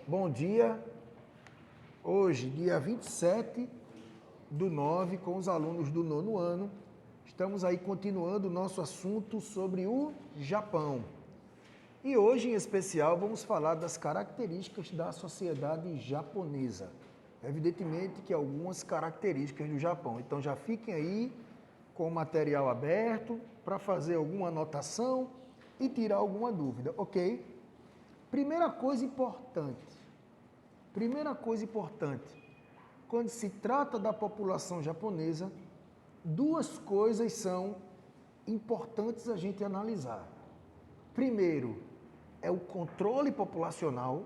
Bom dia. Hoje, dia 27/9, com os alunos do 9º ano, estamos aí continuando o nosso assunto sobre o Japão. E hoje, em especial, vamos falar das características da sociedade japonesa. Evidentemente que algumas características do Japão. Então já fiquem aí com o material aberto para fazer alguma anotação e tirar alguma dúvida, ok? Primeira coisa importante, quando se trata da população japonesa, duas coisas são importantes a gente analisar. Primeiro, é o controle populacional.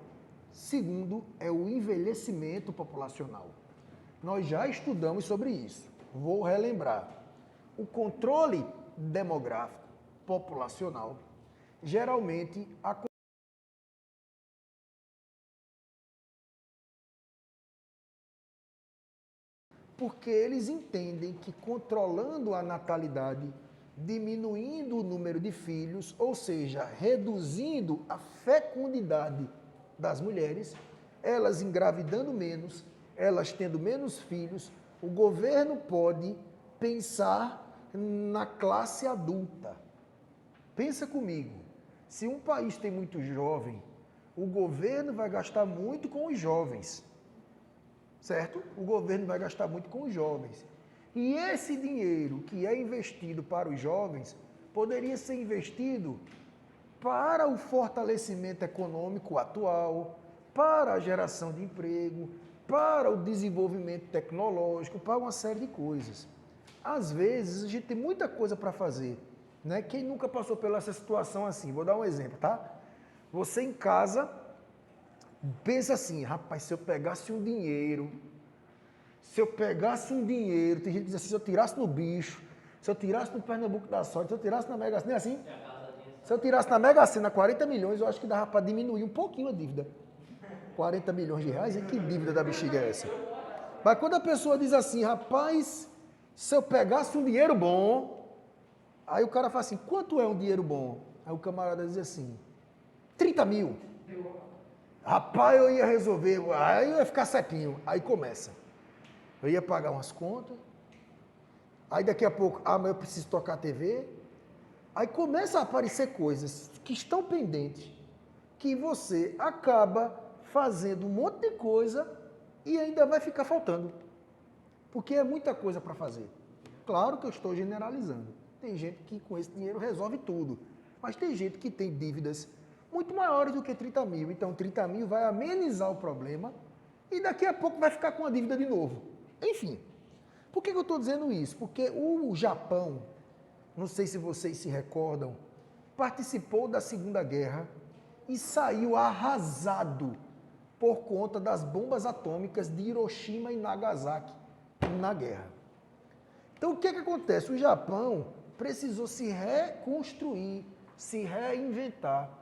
Segundo, é o envelhecimento populacional. Nós já estudamos sobre isso. Vou relembrar. O controle demográfico populacional geralmente acontece porque eles entendem que controlando a natalidade, diminuindo o número de filhos, ou seja, reduzindo a fecundidade das mulheres, elas engravidando menos, elas tendo menos filhos, o governo pode pensar na classe adulta. Pensa comigo, se um país tem muito jovem, o governo vai gastar muito com os jovens, certo? O governo vai gastar muito com os jovens. E esse dinheiro que é investido para os jovens poderia ser investido para o fortalecimento econômico atual, para a geração de emprego, para o desenvolvimento tecnológico, para uma série de coisas. Às vezes, a gente tem muita coisa para fazer, né? Quem nunca passou pela essa situação assim? Vou dar um exemplo, tá? Você em casa pensa assim, rapaz, se eu pegasse um dinheiro, tem gente que diz assim, se eu tirasse no bicho, se eu tirasse no Pernambuco da Sorte, se eu tirasse na Mega Sena, assim, se eu tirasse na Mega Sena 40 milhões, eu acho que dava para diminuir um pouquinho a dívida. 40 milhões de reais, e que dívida da bexiga é essa? Mas quando a pessoa diz assim, rapaz, se eu pegasse um dinheiro bom, aí o cara fala assim, quanto é um dinheiro bom? Aí o camarada diz assim, 30 mil. Rapaz, eu ia resolver, aí eu ia ficar certinho. Aí começa. Eu ia pagar umas contas, aí daqui a pouco, mas eu preciso tocar a TV. Aí começa a aparecer coisas que estão pendentes, que você acaba fazendo um monte de coisa e ainda vai ficar faltando. Porque é muita coisa para fazer. Claro que eu estou generalizando. Tem gente que com esse dinheiro resolve tudo. Mas tem gente que tem dívidas muito maiores do que 30 mil. Então 30 mil vai amenizar o problema e daqui a pouco vai ficar com a dívida de novo. Enfim, por que eu estou dizendo isso? Porque o Japão, não sei se vocês se recordam, participou da Segunda Guerra e saiu arrasado por conta das bombas atômicas de Hiroshima e Nagasaki na guerra. Então o que acontece? O Japão precisou se reconstruir, se reinventar.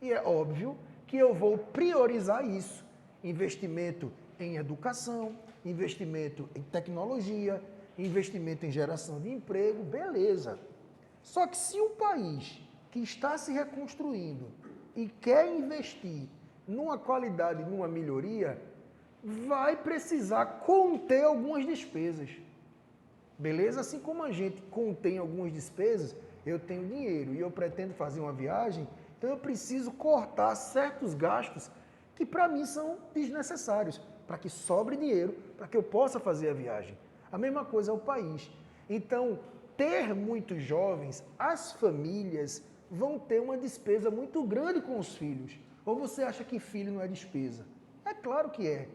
E é óbvio que eu vou priorizar isso. Investimento em educação, investimento em tecnologia, investimento em geração de emprego, beleza. Só que se um país que está se reconstruindo e quer investir numa qualidade, numa melhoria, vai precisar conter algumas despesas. Beleza? Assim como a gente contém algumas despesas, eu tenho dinheiro e eu pretendo fazer uma viagem, então eu preciso cortar certos gastos que para mim são desnecessários, para que sobre dinheiro, para que eu possa fazer a viagem. A mesma coisa é o país. Então, ter muitos jovens, as famílias vão ter uma despesa muito grande com os filhos. Ou você acha que filho não é despesa? É claro que é.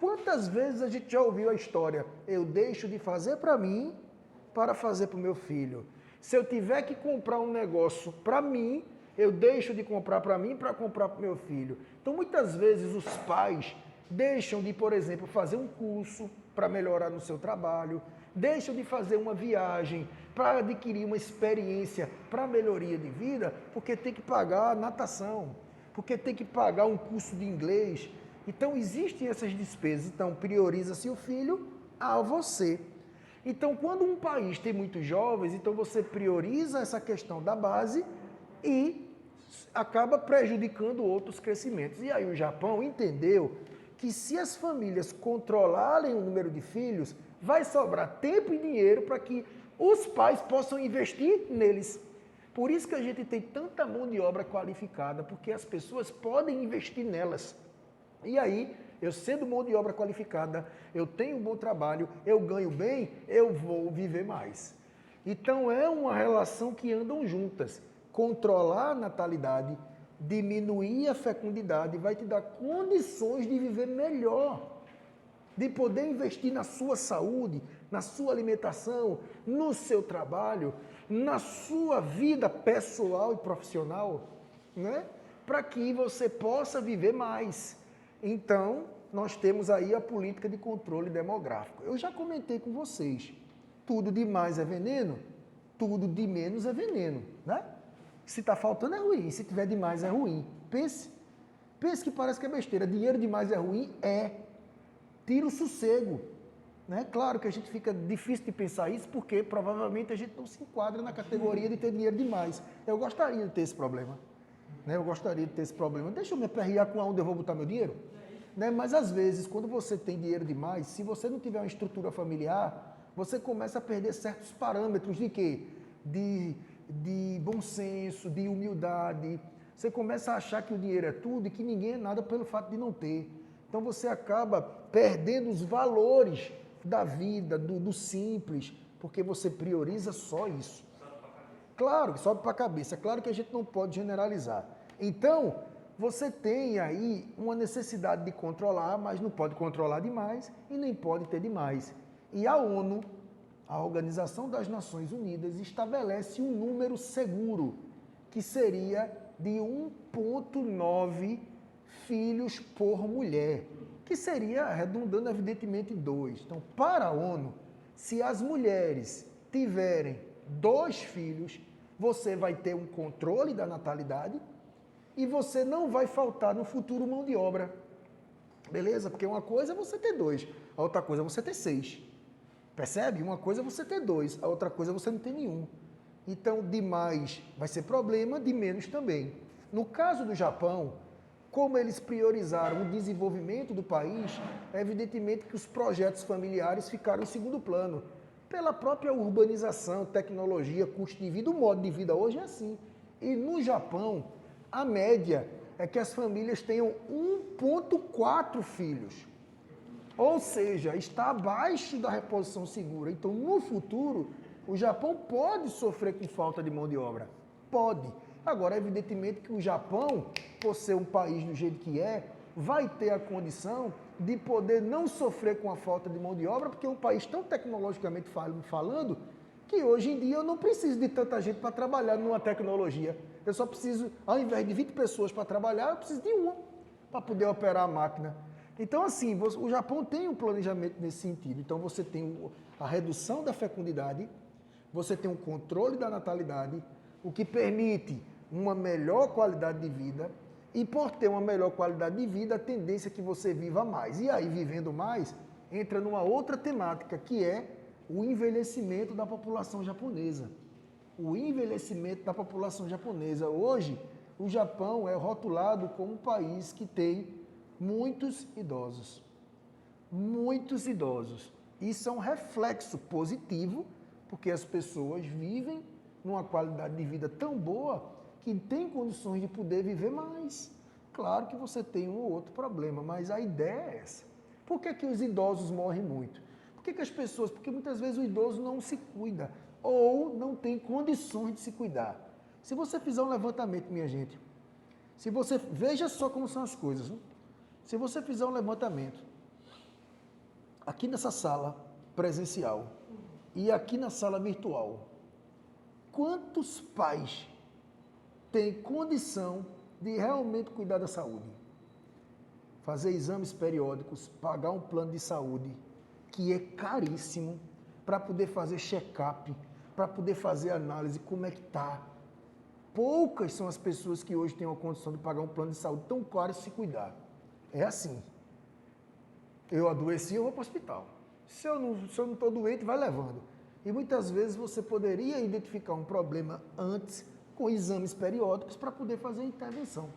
Quantas vezes a gente já ouviu a história, eu deixo de fazer para mim para fazer para o meu filho. Se eu tiver que comprar um negócio para mim, eu deixo de comprar para mim para comprar para o meu filho. Então, muitas vezes os pais deixam de, por exemplo, fazer um curso para melhorar no seu trabalho, deixam de fazer uma viagem para adquirir uma experiência para melhoria de vida, porque tem que pagar a natação, porque tem que pagar um curso de inglês. Então, existem essas despesas. Então, prioriza-se o filho a você. Então, quando um país tem muitos jovens, então você prioriza essa questão da base e acaba prejudicando outros crescimentos. E aí o Japão entendeu que se as famílias controlarem o número de filhos, vai sobrar tempo e dinheiro para que os pais possam investir neles. Por isso que a gente tem tanta mão de obra qualificada, porque as pessoas podem investir nelas. E aí, eu sendo mão de obra qualificada, eu tenho um bom trabalho, eu ganho bem, eu vou viver mais. Então é uma relação que andam juntas. Controlar a natalidade, diminuir a fecundidade, vai te dar condições de viver melhor, de poder investir na sua saúde, na sua alimentação, no seu trabalho, na sua vida pessoal e profissional, né? Para que você possa viver mais. Então, nós temos aí a política de controle demográfico. Eu já comentei com vocês, tudo de mais é veneno, tudo de menos é veneno, né? Se está faltando é ruim, se tiver demais é ruim. Pense que parece que é besteira, dinheiro demais é ruim, tira o sossego. Né? Claro que a gente fica difícil de pensar isso, porque provavelmente a gente não se enquadra na categoria de ter dinheiro demais. Eu gostaria de ter esse problema. Né? Eu gostaria de ter esse problema. Deixa eu me aperrear com onde eu vou botar meu dinheiro. Né? Mas às vezes, quando você tem dinheiro demais, se você não tiver uma estrutura familiar, você começa a perder certos parâmetros de quê? De bom senso, de humildade. Você começa a achar que o dinheiro é tudo e que ninguém é nada pelo fato de não ter. Então você acaba perdendo os valores da vida, do simples, porque você prioriza só isso. Claro que sobe para a cabeça, claro que a gente não pode generalizar. Então, você tem aí uma necessidade de controlar, mas não pode controlar demais e nem pode ter demais. E a ONU, a Organização das Nações Unidas, estabelece um número seguro, que seria de 1,9 filhos por mulher, que seria, arredondando evidentemente, 2. Então, para a ONU, se as mulheres tiverem 2 filhos, você vai ter um controle da natalidade e você não vai faltar no futuro mão de obra. Beleza? Porque uma coisa é você ter 2, a outra coisa é você ter 6. Percebe? Uma coisa é você ter 2, a outra coisa é você não ter nenhum. Então, de mais vai ser problema, de menos também. No caso do Japão, como eles priorizaram o desenvolvimento do país, é evidentemente que os projetos familiares ficaram em segundo plano. Pela própria urbanização, tecnologia, custo de vida, o modo de vida hoje é assim. E no Japão, a média é que as famílias tenham 1,4 filhos. Ou seja, está abaixo da reposição segura. Então, no futuro, o Japão pode sofrer com falta de mão de obra. Pode. Agora, evidentemente que o Japão, por ser um país do jeito que é, vai ter a condição de poder não sofrer com a falta de mão de obra, porque é um país tão tecnologicamente falando, que hoje em dia eu não preciso de tanta gente para trabalhar numa tecnologia. Eu só preciso, ao invés de 20 pessoas para trabalhar, eu preciso de uma para poder operar a máquina. Então, assim, o Japão tem um planejamento nesse sentido. Então, você tem a redução da fecundidade, você tem o controle da natalidade, o que permite uma melhor qualidade de vida, e por ter uma melhor qualidade de vida, a tendência é que você viva mais. E aí, vivendo mais, entra numa outra temática, que é o envelhecimento da população japonesa. O envelhecimento da população japonesa. Hoje, o Japão é rotulado como um país que tem muitos idosos. Muitos idosos. Isso é um reflexo positivo, porque as pessoas vivem numa qualidade de vida tão boa que tem condições de poder viver mais. Claro que você tem um ou outro problema, mas a ideia é essa. Por que que os idosos morrem muito? Por que que as pessoas... Porque muitas vezes o idoso não se cuida ou não tem condições de se cuidar. Se você fizer um levantamento, minha gente, se você... Veja só como são as coisas. Hein? Se você fizer um levantamento aqui nessa sala presencial e aqui na sala virtual, quantos pais têm condição de realmente cuidar da saúde? Fazer exames periódicos, pagar um plano de saúde, que é caríssimo, para poder fazer check-up, para poder fazer análise, como é que está. Poucas são as pessoas que hoje têm a condição de pagar um plano de saúde tão caro e se cuidar. É assim. Eu adoeci, eu vou para o hospital. Se eu não estou doente, vai levando. E muitas vezes você poderia identificar um problema antes com exames periódicos para poder fazer a intervenção.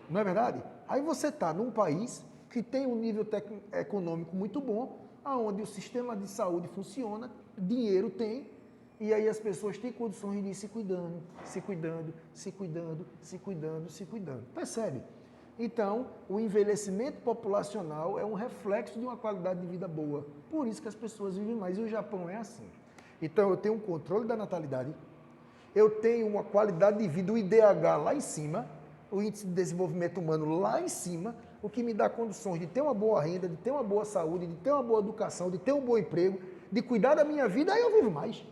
Não é verdade? Aí você está num país que tem um nível econômico muito bom, onde o sistema de saúde funciona, dinheiro tem, e aí as pessoas têm condições de ir se cuidando, se cuidando, se cuidando, se cuidando, se cuidando. Percebe? Então, o envelhecimento populacional é um reflexo de uma qualidade de vida boa. Por isso que as pessoas vivem mais. E o Japão é assim. Então, eu tenho um controle da natalidade, eu tenho uma qualidade de vida, o IDH lá em cima, o Índice de Desenvolvimento Humano lá em cima, o que me dá condições de ter uma boa renda, de ter uma boa saúde, de ter uma boa educação, de ter um bom emprego, de cuidar da minha vida, aí eu vivo mais.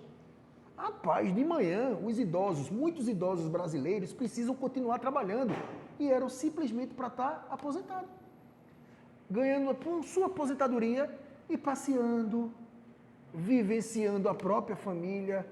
Rapaz, de manhã, os idosos, muitos idosos brasileiros precisam continuar trabalhando e eram simplesmente para estar aposentados. Ganhando a sua aposentadoria e passeando, vivenciando a própria família.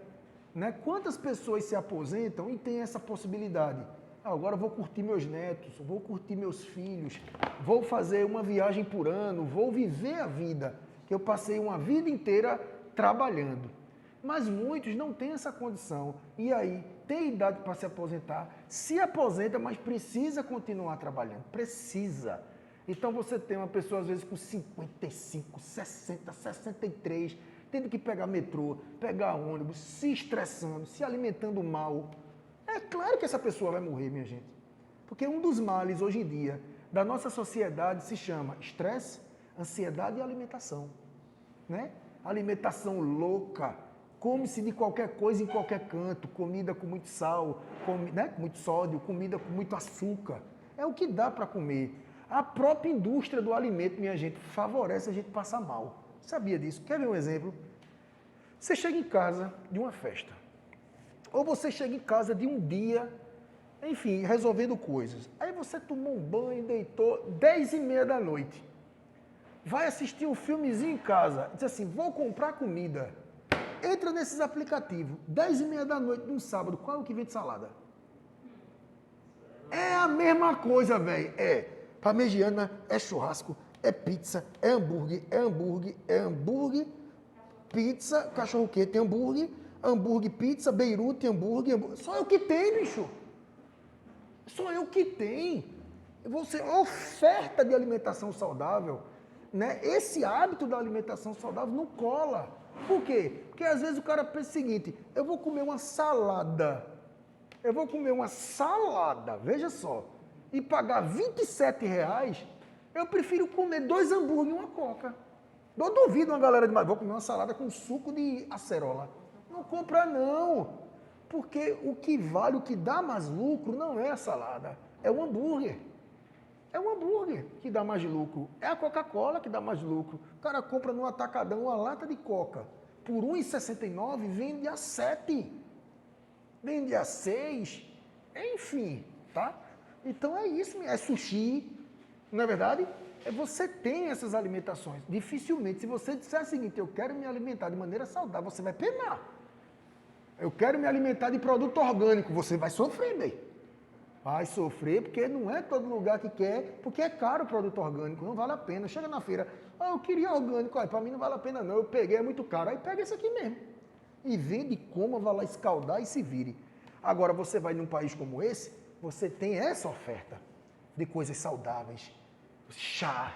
Né? Quantas pessoas se aposentam e têm essa possibilidade? Agora eu vou curtir meus netos, vou curtir meus filhos, vou fazer uma viagem por ano, vou viver a vida, que eu passei uma vida inteira trabalhando. Mas muitos não têm essa condição. E aí, tem idade para se aposentar, se aposenta, mas precisa continuar trabalhando. Precisa. Então você tem uma pessoa, às vezes, com 55, 60, 63, tendo que pegar metrô, pegar ônibus, se estressando, se alimentando mal. É claro que essa pessoa vai morrer, minha gente. Porque um dos males, hoje em dia, da nossa sociedade se chama estresse, ansiedade e alimentação. Né? Alimentação louca. Come-se de qualquer coisa em qualquer canto, comida com muito sal, com muito sódio, comida com muito açúcar. É o que dá para comer. A própria indústria do alimento, minha gente, favorece a gente passar mal. Sabia disso? Quer ver um exemplo? Você chega em casa de uma festa, ou você chega em casa de um dia, enfim, resolvendo coisas. Aí você tomou um banho, deitou 10h30 da noite. Vai assistir um filmezinho em casa, diz assim, vou comprar comida. Entra nesses aplicativos, 10h30 da noite de um sábado, qual é o que vem de salada? É a mesma coisa, velho. É parmegiana, é churrasco, é pizza, é hambúrguer, é hambúrguer, é hambúrguer, pizza, cachorro quente, hambúrguer, hambúrguer, pizza, beirute, hambúrguer. Só eu que tenho, bicho. Só eu que tenho. Você, oferta de alimentação saudável, né? Esse hábito da alimentação saudável não cola. Por quê? Porque às vezes o cara pensa o seguinte, eu vou comer uma salada, veja só, e pagar R$27, eu prefiro comer 2 hambúrgueres e uma coca. Eu duvido uma galera de mais, vou comer uma salada com suco de acerola. Não compra não, porque o que vale, o que dá mais lucro não é a salada, é o hambúrguer. É o hambúrguer que dá mais lucro. É a Coca-Cola que dá mais lucro. O cara compra no atacadão uma lata de Coca. Por R$1,69, vende a 7. Vende a 6. Enfim, tá? Então é isso. É sushi. Não é verdade? Você tem essas alimentações. Dificilmente, se você disser o seguinte, eu quero me alimentar de maneira saudável, você vai penar. Eu quero me alimentar de produto orgânico, você vai sofrer, bem. Vai sofrer, porque não é todo lugar que quer, porque é caro o produto orgânico, não vale a pena. Chega na feira, eu queria orgânico, para mim não vale a pena não, eu peguei, é muito caro. Aí pega esse aqui mesmo. E vende como, vai lá escaldar e se vire. Agora, você vai num país como esse, você tem essa oferta de coisas saudáveis. Chá,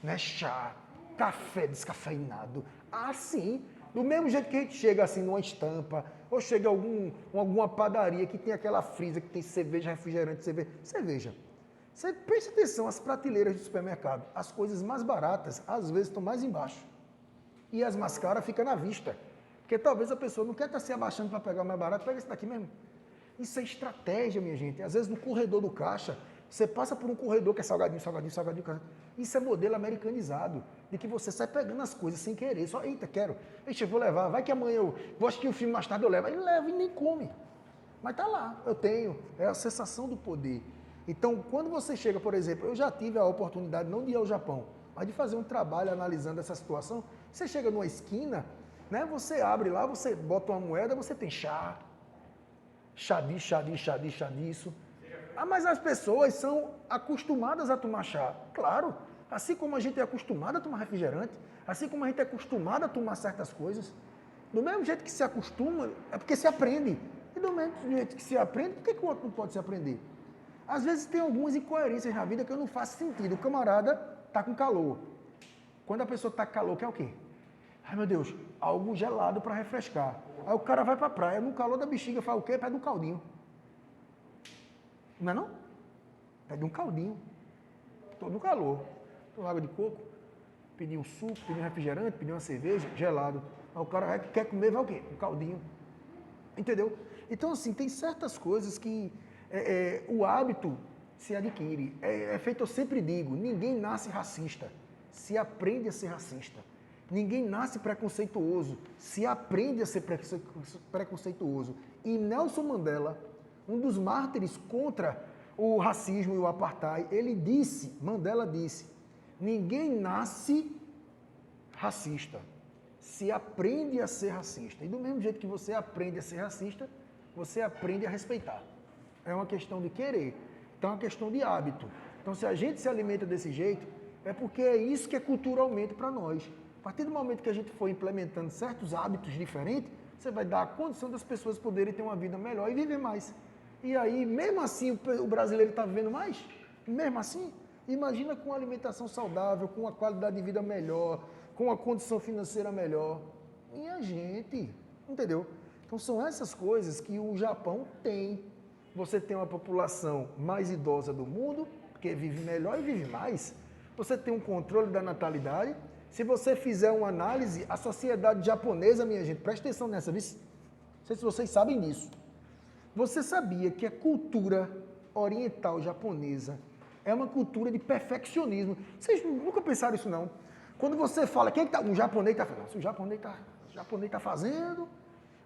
né? Chá, café descafeinado. Assim, do mesmo jeito que a gente chega assim numa estampa, ou chega alguma padaria que tem aquela frisa, que tem cerveja, refrigerante, cerveja. Você presta atenção, as prateleiras do supermercado, as coisas mais baratas, às vezes, estão mais embaixo. E as mais caras ficam na vista. Porque talvez a pessoa não quer estar se abaixando para pegar o mais barato, pega esse daqui mesmo. Isso é estratégia, minha gente. Às vezes, no corredor do caixa, você passa por um corredor que é salgadinho. Isso é modelo americanizado, de que você sai pegando as coisas sem querer. Só, eita, quero. Eita, eu vou levar. Vai que amanhã eu vou assistir um filme mais tarde, eu levo. Ele leva e nem come. Mas tá lá, eu tenho. É a sensação do poder. Então, quando você chega, por exemplo, eu já tive a oportunidade, não de ir ao Japão, mas de fazer um trabalho analisando essa situação. Você chega numa esquina, né? Você abre lá, você bota uma moeda, você tem chá disso. Mas as pessoas são acostumadas a tomar chá. Claro, assim como a gente é acostumado a tomar refrigerante, assim como a gente é acostumado a tomar certas coisas, do mesmo jeito que se acostuma, é porque se aprende. E do mesmo jeito que se aprende, por que o outro não pode se aprender? Às vezes tem algumas incoerências na vida que eu não faço sentido. O camarada tá com calor. Quando a pessoa tá com calor, quer o quê? Ai, meu Deus, algo gelado para refrescar. Aí o cara vai pra praia, no calor da bexiga, faz o quê? Pede um caldinho. Não é não? Pede um caldinho. Tô no calor. Tô água de coco, pedi um suco, pedi um refrigerante, pedi uma cerveja, gelado. Aí o cara quer comer, vai o quê? Um caldinho. Entendeu? Então, assim, tem certas coisas que o hábito se adquire. É feito, eu sempre digo, ninguém nasce racista, se aprende a ser racista. Ninguém nasce preconceituoso, se aprende a ser preconceituoso. E Nelson Mandela, um dos mártires contra o racismo e o apartheid, Mandela disse, ninguém nasce racista, se aprende a ser racista. E do mesmo jeito que você aprende a ser racista, você aprende a respeitar. É uma questão de querer. Então é uma questão de hábito. Então se a gente se alimenta desse jeito, é porque é isso que é culturalmente para nós. A partir do momento que a gente for implementando certos hábitos diferentes, você vai dar a condição das pessoas poderem ter uma vida melhor e viver mais. E aí, mesmo assim, o brasileiro está vivendo mais? Mesmo assim? Imagina com uma alimentação saudável, com uma qualidade de vida melhor, com uma condição financeira melhor. Minha gente, entendeu? Então são essas coisas que o Japão tem. Você tem uma população mais idosa do mundo, que vive melhor e vive mais. Você tem um controle da natalidade. Se você fizer uma análise, a sociedade japonesa, minha gente, presta atenção nessa, viu? Não sei se vocês sabem disso. Você sabia que a cultura oriental japonesa é uma cultura de perfeccionismo? Vocês nunca pensaram isso, não? Quando você fala, quem é que tá? Um japonês está fazendo. O japonês tá fazendo.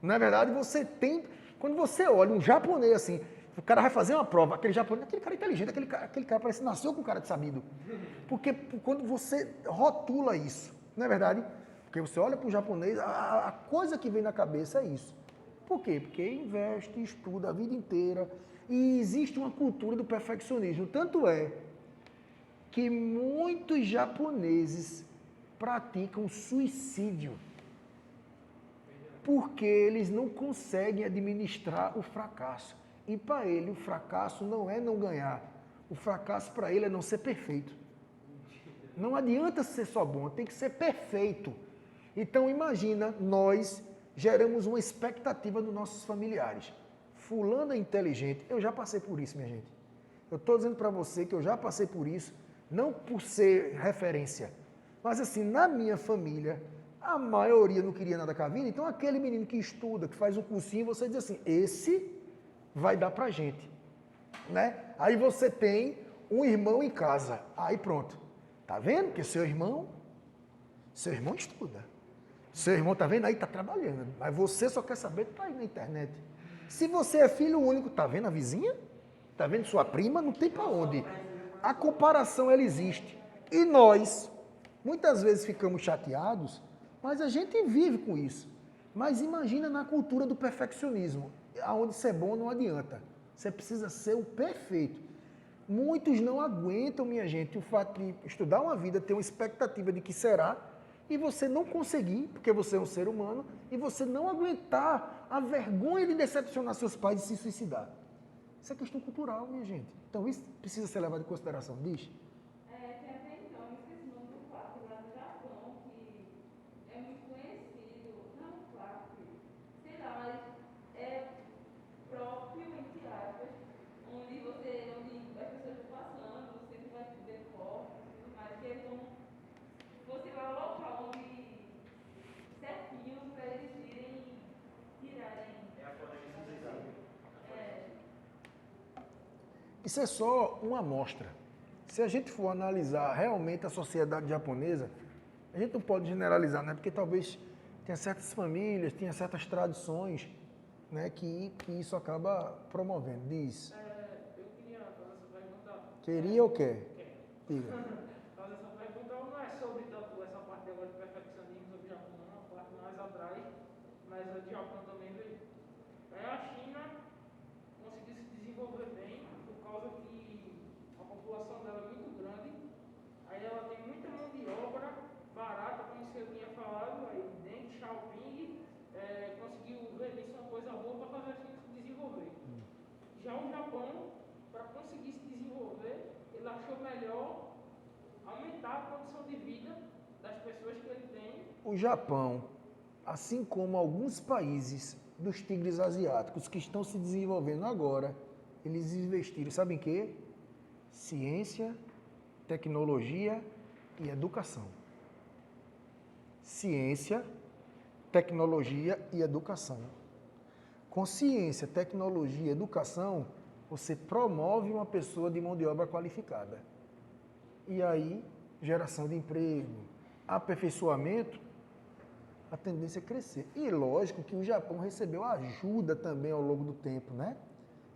Na verdade, você tem. Quando você olha um japonês assim, o cara vai fazer uma prova, aquele cara inteligente, aquele cara parece que nasceu com cara de sabido. Porque quando você rotula isso, não é verdade? Porque você olha para o japonês, a coisa que vem na cabeça é isso. Por quê? Porque investe, estuda a vida inteira e existe uma cultura do perfeccionismo. Tanto é que muitos japoneses praticam suicídio porque eles não conseguem administrar o fracasso. E para ele, o fracasso não é não ganhar. O fracasso para ele é não ser perfeito. Não adianta ser só bom, tem que ser perfeito. Então imagina, nós geramos uma expectativa dos nossos familiares. Fulano é inteligente. Eu já passei por isso, minha gente. Eu estou dizendo para você que eu já passei por isso, não por ser referência, mas assim, na minha família, a maioria não queria nada com a vida, então aquele menino que estuda, que faz um cursinho, você diz assim, esse vai dar pra gente, né? Aí você tem um irmão em casa, aí pronto, tá vendo que seu irmão estuda, seu irmão tá vendo aí, tá trabalhando, mas você só quer saber, tá aí na internet. Se você é filho único, tá vendo a vizinha? Tá vendo sua prima? Não tem pra onde. A comparação, ela existe. E nós, muitas vezes ficamos chateados, mas a gente vive com isso. Mas imagina na cultura do perfeccionismo, aonde ser bom não adianta. Você precisa ser o perfeito. Muitos não aguentam, minha gente, o fato de estudar uma vida, ter uma expectativa de que será, e você não conseguir, porque você é um ser humano, e você não aguentar a vergonha de decepcionar seus pais e se suicidar. Isso é questão cultural, minha gente. Então isso precisa ser levado em consideração. Diz? Tem até então, eu esqueci o nome do parque lá no Japão, que é muito conhecido, não parque, sei lá, mas é próprio, entre aspas, onde as pessoas estão passando, você sempre vai ver fotos e tudo mais, que é como você vai ao local onde certinho para eles tirarem. É a fotossíntese. Isso é só uma amostra. Se a gente for analisar realmente a sociedade japonesa, a gente não pode generalizar, né? Porque talvez tenha certas famílias, tenha certas tradições, né? Que isso acaba promovendo. Diz. Eu queria fazer essa pergunta. Queria ou quer? Diga. Fazer essa pergunta não é sobre tanto essa parte agora de perfeccionismo sobre o Japão, não, a parte mais atrás, mas o Japão também veio. A China conseguiu se desenvolver bem por causa que a população dela é muito grande, aí ela tem muita mão de obra barata, como você tinha falado, aí Deng Xiaoping conseguiu ver isso uma coisa boa para fazer a China se desenvolver. Japão, para conseguir se desenvolver, ele achou melhor aumentar a condição de vida das pessoas que ele tem. O Japão, assim como alguns países dos tigres asiáticos que estão se desenvolvendo agora, eles investiram, sabe em quê? Ciência, tecnologia e educação. Ciência, tecnologia e educação. Com ciência, tecnologia e educação, você promove uma pessoa de mão de obra qualificada. E aí, geração de emprego, aperfeiçoamento, a tendência é crescer. E lógico que o Japão recebeu ajuda também ao longo do tempo, né?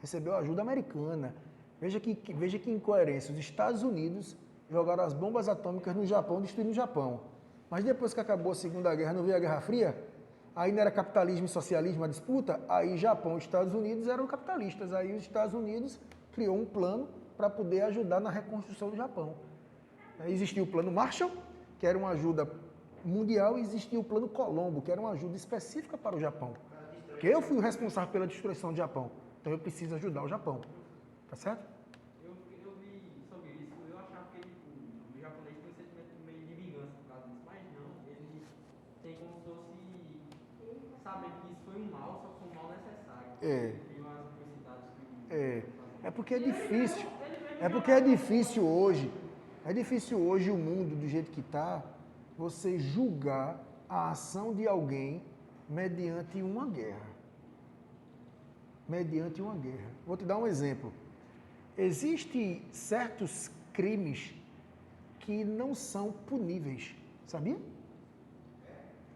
Recebeu ajuda americana. Veja que incoerência. Os Estados Unidos jogaram as bombas atômicas no Japão, destruindo o Japão. Mas depois que acabou a Segunda Guerra, não veio a Guerra Fria? Aí não era capitalismo e socialismo a disputa? Aí Japão e Estados Unidos eram capitalistas. Aí os Estados Unidos criou um plano para poder ajudar na reconstrução do Japão. Aí existia o plano Marshall, que era uma ajuda mundial, e existia o plano Colombo, que era uma ajuda específica para o Japão. Porque eu fui o responsável pela destruição do Japão. Então eu preciso ajudar o Japão. Tá certo? Eu li sobre isso, eu achava que o japonês tem um sentimento meio de vingança por causa disso, mas não, ele tem como se fosse saber que isso foi um mal, só que foi um mal necessário. Ele viu as necessidades que É porque é difícil. É porque é difícil hoje. É difícil hoje o mundo do jeito que está, você julgar a ação de alguém mediante uma guerra. Mediante uma guerra. Vou te dar um exemplo. Existem certos crimes que não são puníveis, sabia?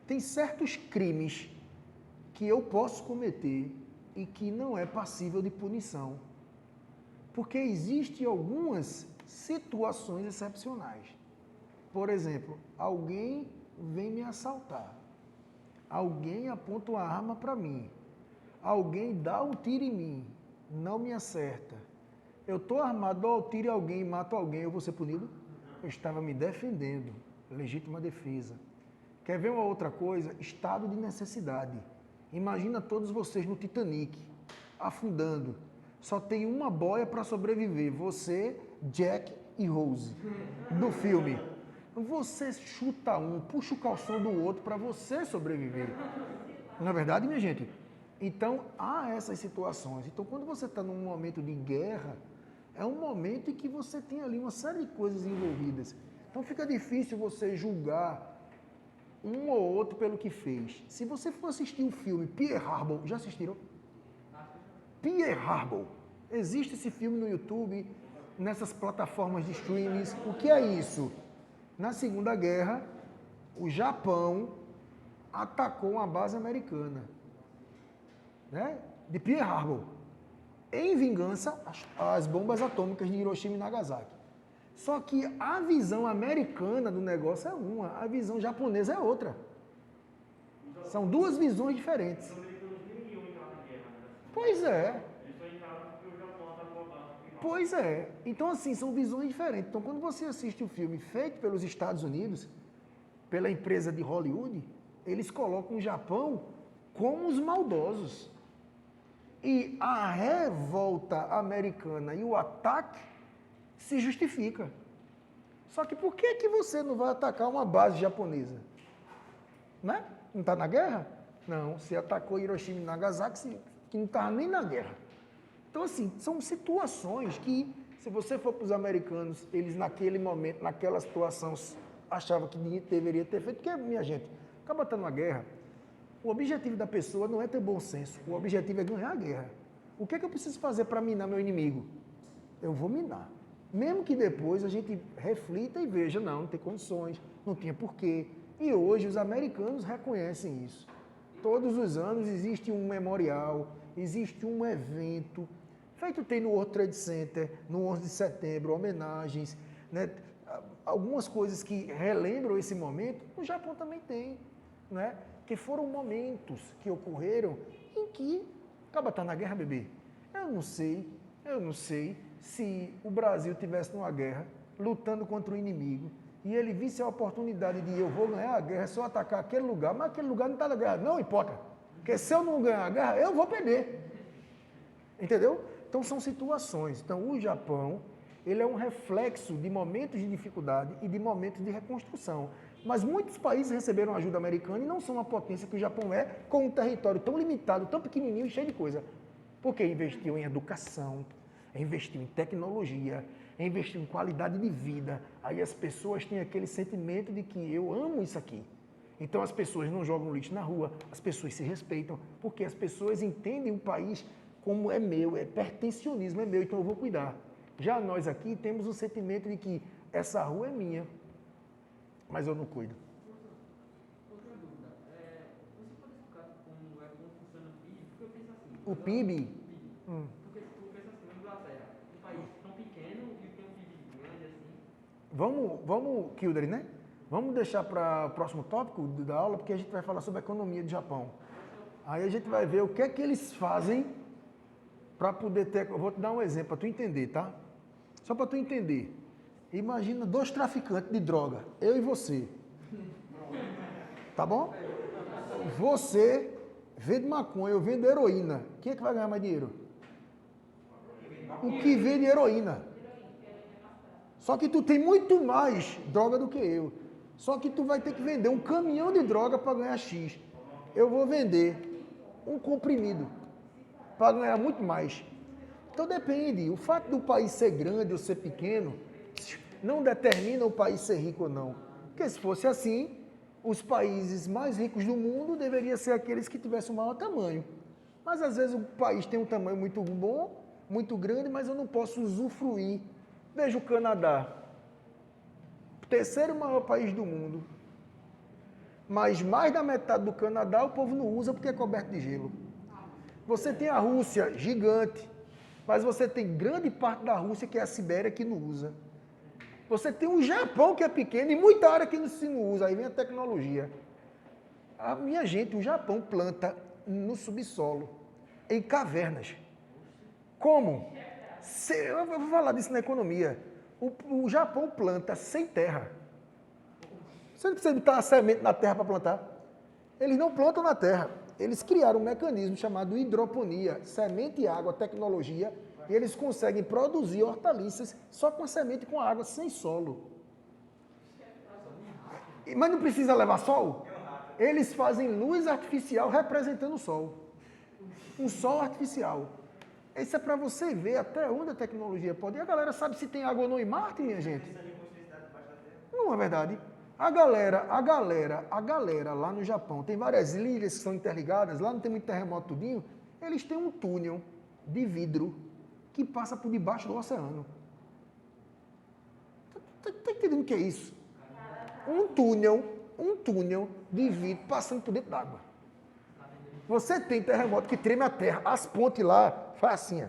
Tem certos crimes que eu posso cometer e que não é passível de punição. Porque existem algumas situações excepcionais. Por exemplo, alguém vem me assaltar. Alguém aponta uma arma para mim. Alguém dá um tiro em mim, não me acerta. Eu estou armado, dou um tiro em alguém e mato alguém, eu vou ser punido? Eu estava me defendendo, legítima defesa. Quer ver uma outra coisa? Estado de necessidade. Imagina todos vocês no Titanic, afundando. Só tem uma boia para sobreviver, você, Jack e Rose, do filme. Você chuta um, puxa o calção do outro para você sobreviver. Não é verdade, minha gente? Então, há essas situações. Então, quando você está num momento de guerra, é um momento em que você tem ali uma série de coisas envolvidas. Então, fica difícil você julgar um ou outro pelo que fez. Se você for assistir o filme Pearl Harbor, já assistiram? Pearl Harbor. Existe esse filme no YouTube, nessas plataformas de streamings. O que é isso? Na Segunda Guerra, o Japão atacou uma base americana, né? De Pearl Harbor. Em vingança, as bombas atômicas de Hiroshima e Nagasaki. Só que a visão americana do negócio é uma, a visão japonesa é outra. São duas visões diferentes. Pois é. Pois é. Então, assim, são visões diferentes. Então, quando você assiste o filme feito pelos Estados Unidos, pela empresa de Hollywood, eles colocam o Japão como os maldosos. E a revolta americana e o ataque se justifica. Só que por que você não vai atacar uma base japonesa? Né? Não está na guerra? Não, você atacou Hiroshima e Nagasaki, que não estava nem na guerra. Então, assim, são situações que, se você for para os americanos, eles naquele momento, naquela situação, achavam que deveria ter feito, porque, minha gente, acaba estando uma guerra. O objetivo da pessoa não é ter bom senso, o objetivo é ganhar a guerra. O que é que eu preciso fazer para minar meu inimigo? Eu vou minar. Mesmo que depois a gente reflita e veja, não tem condições, não tinha porquê. E hoje os americanos reconhecem isso. Todos os anos existe um memorial, existe um evento, feito tem no World Trade Center, no 11 de setembro, homenagens, né? Algumas coisas que relembram esse momento, no Japão também tem, né? Que foram momentos que ocorreram em que acaba tá na guerra, bebê. Eu não sei se o Brasil tivesse numa guerra, lutando contra o inimigo, e ele visse a oportunidade de eu vou ganhar a guerra, é só atacar aquele lugar, mas aquele lugar não está na guerra. Não importa, porque se eu não ganhar a guerra, eu vou perder. Entendeu? Então são situações. Então o Japão, ele é um reflexo de momentos de dificuldade e de momentos de reconstrução. Mas muitos países receberam ajuda americana e não são a potência que o Japão é, com um território tão limitado, tão pequenininho e cheio de coisa. Porque investiu em educação, investiu em tecnologia, investiu em qualidade de vida. Aí as pessoas têm aquele sentimento de que eu amo isso aqui. Então as pessoas não jogam lixo na rua, as pessoas se respeitam, porque as pessoas entendem o país como é meu, é pertencionismo, é meu, então eu vou cuidar. Já nós aqui temos o sentimento de que essa rua é minha, mas eu não cuido. Outra dúvida, você pode explicar como funciona o PIB? Porque eu penso assim... O PIB? Porque eu penso assim, na Inglaterra, um país tão pequeno e tem um PIB grande assim... Vamos, Kildare, né? Vamos deixar para o próximo tópico da aula, porque a gente vai falar sobre a economia do Japão. Aí a gente vai ver o que é que eles fazem para poder ter... Eu vou te dar um exemplo para tu entender, tá? Só para tu entender. Imagina 2 traficantes de droga, eu e você. Tá bom? Você vende maconha, eu vendo heroína. Quem é que vai ganhar mais dinheiro? O que vende heroína. Só que tu tem muito mais droga do que eu. Só que tu vai ter que vender um caminhão de droga para ganhar X. Eu vou vender um comprimido para ganhar muito mais. Então depende. O fato do país ser grande ou ser pequeno não determina o país ser rico ou não. Porque se fosse assim, os países mais ricos do mundo deveriam ser aqueles que tivessem o maior tamanho. Mas às vezes o país tem um tamanho muito bom, muito grande, mas eu não posso usufruir. Veja o Canadá. Terceiro maior país do mundo. Mas mais da metade do Canadá o povo não usa porque é coberto de gelo. Você tem a Rússia, gigante, mas você tem grande parte da Rússia, que é a Sibéria, que não usa. Você tem o Japão, que é pequeno, e muita área que não usa. Aí vem a tecnologia. A minha gente, o Japão planta no subsolo, em cavernas. Como? Eu vou falar disso na economia. O Japão planta sem terra. Você não precisa botar uma semente na terra para plantar. Eles não plantam na terra. Eles criaram um mecanismo chamado hidroponia, semente e água, tecnologia, e eles conseguem produzir hortaliças só com a semente e com a água, sem solo. Mas não precisa levar sol? Eles fazem luz artificial representando o sol. Um sol artificial. Isso é para você ver até onde a tecnologia pode ir. A galera sabe se tem água ou não em Marte, minha gente? Não é verdade. A galera lá no Japão, tem várias ilhas que são interligadas, lá não tem muito terremoto tudinho, eles têm um túnel de vidro que passa por debaixo do oceano. Tá entendendo o que é isso? Um túnel de vidro passando por dentro d'água. Você tem terremoto que treme a terra, as pontes lá, faz assim, ó,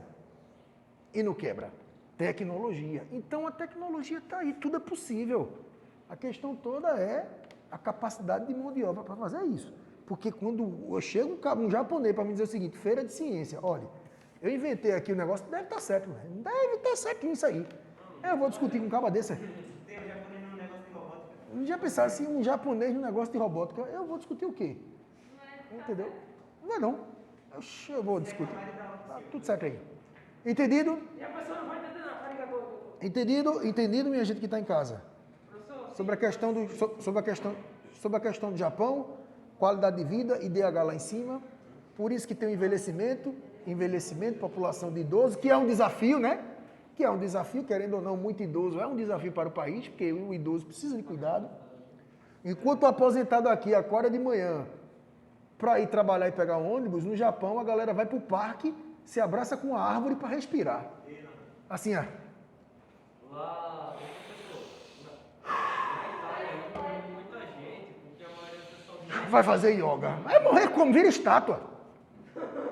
e não quebra. Tecnologia. Então a tecnologia está aí, tudo é possível. A questão toda é a capacidade de mão de obra para fazer isso. Porque quando chega um japonês para me dizer o seguinte, feira de ciência, olha, eu inventei aqui o negócio, deve estar certo, né? Deve estar certinho isso aí. Eu vou discutir com um caba desse. Tem um japonês no negócio de robótica. Já pensaram assim, um japonês no negócio de robótica, eu vou discutir o quê? Entendeu? Não é não. Oxi, eu vou discutir. Tá tudo certo aí. Entendido? E a pessoa não vai entender nada, arigatou. Entendido, minha gente que está em casa? Professor, Sobre a questão do Japão, qualidade de vida, IDH lá em cima. Por isso que tem o envelhecimento, população de idosos, que é um desafio, né? Que é um desafio, querendo ou não, muito idoso é um desafio para o país, porque o idoso precisa de cuidado. Enquanto o aposentado aqui acorda de manhã para ir trabalhar e pegar um ônibus, no Japão a galera vai para o parque, se abraça com a árvore para respirar. Assim, ó. Lá, professor, muita gente, porque a maioria do pessoal Vai fazer yoga. Vai morrer como? Vira estátua.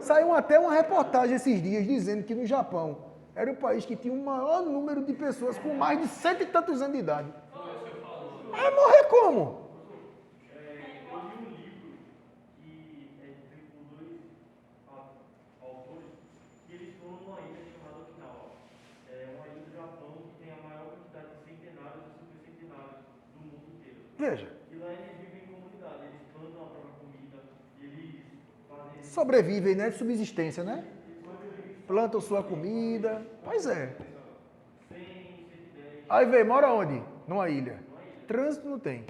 Saiu até uma reportagem esses dias dizendo que no Japão era o país que tinha o maior número de pessoas com mais de 100 e tantos anos de idade. Vai morrer como? Eu li um livro que é escrito por dois autores, que eles foram numa ilha chamada Okinawa. É uma ilha do Japão que tem a maior quantidade de centenários e supercentenários do mundo inteiro. Veja, E lá eles vivem em comunidade, eles plantam a própria comida, eles fazem... sobrevivem, né? Subsistência, né? plantam sua comida. Pois é. Aí vem, mora onde? Numa ilha. Trânsito não tem.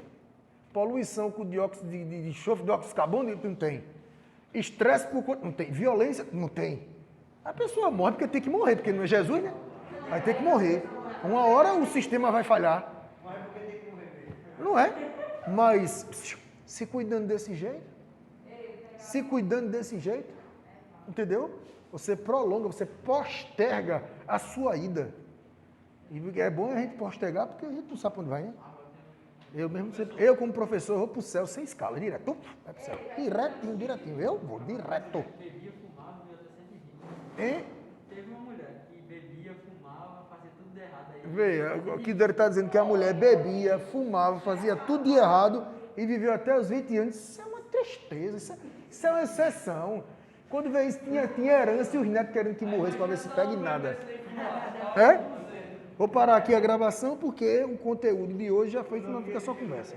Poluição com dióxido de enxofre, dióxido de carbono, não tem. Estresse por conta, não tem. Violência, não tem. A pessoa morre porque tem que morrer, porque não é Jesus, né? Vai ter que morrer. Uma hora o sistema vai falhar. Não é? Mas se cuidando desse jeito, entendeu? Você prolonga, você posterga a sua ida. E é bom a gente postergar porque a gente não sabe para onde vai, né? Eu como professor, vou para o céu sem escala, direto. Vai para o céu. Direitinho. Eu vou direto. Bebia, fumava, e até 120. Hein? Teve uma mulher que bebia, fumava, fazia tudo de errado. Aí Veja, aqui ele está dizendo que a mulher bebia, fumava, fazia tudo de errado e viveu até os 20 anos. Isso é uma tristeza, isso é uma exceção. Quando veio isso, tinha herança e os netos querendo que morresse para ver se pega em nada. É? Vou parar aqui a gravação porque o conteúdo de hoje já foi que não fica só conversa.